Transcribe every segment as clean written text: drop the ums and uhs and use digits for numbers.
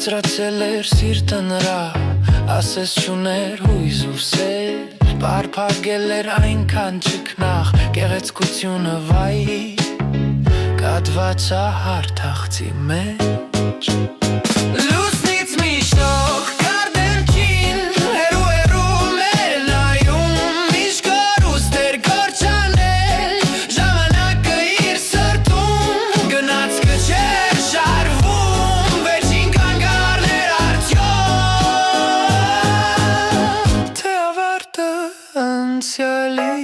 Կարծրացել էր սիրտը նրա, ասես չուներ հույզ ու սեր, պարփակել էր այնքան չքնաղ, գեղեցկությունը վայի, կատված ա հարթախցի մեջ Լուսնից մի շող կար դեմքին, հերու մեր նայում, միշտ կորուստ էր կորչանել, ժամանակը իր սրտում, գնացքը չէր շարվում, վերջին կանգառներ արդյոք, թե ավարտը անցյալի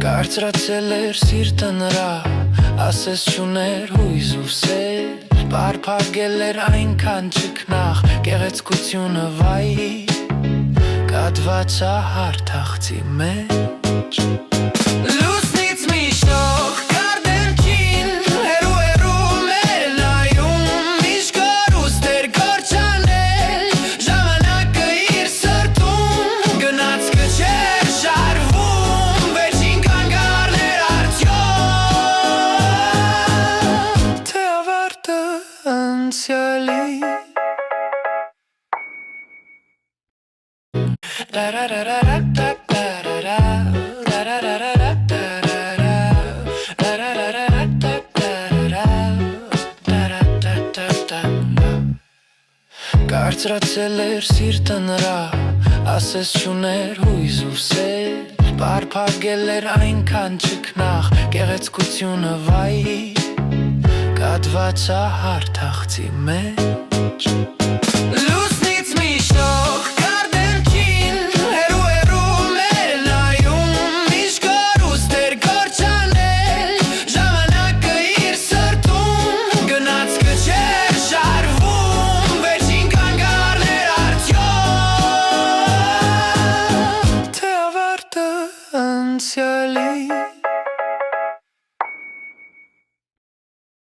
Կարծրացել էր սիրտը նրա, ասես չուներ հույզ ու սեր, պարփակել էր այնքան չքնաղ, գեղեցկությունը վայի, կատված ա հարթախցի մեջ Լուսնից մի շող կար դեմքին, հերու մեր նայում, միշտ կորուստ էր կորչանել, ժամանակը իր սրտում, գնացքը չէր շարվում, վերջին կանգառներ արդյոք, թե ավարտը անցյալի Կարծրացել էր սիրտը նրա, ասես չուներ հույզ ու սեր, պարփակել էր այնքան չքնաղ, գեղեցկությունը վայի, կատված ա հարթախցի մեջ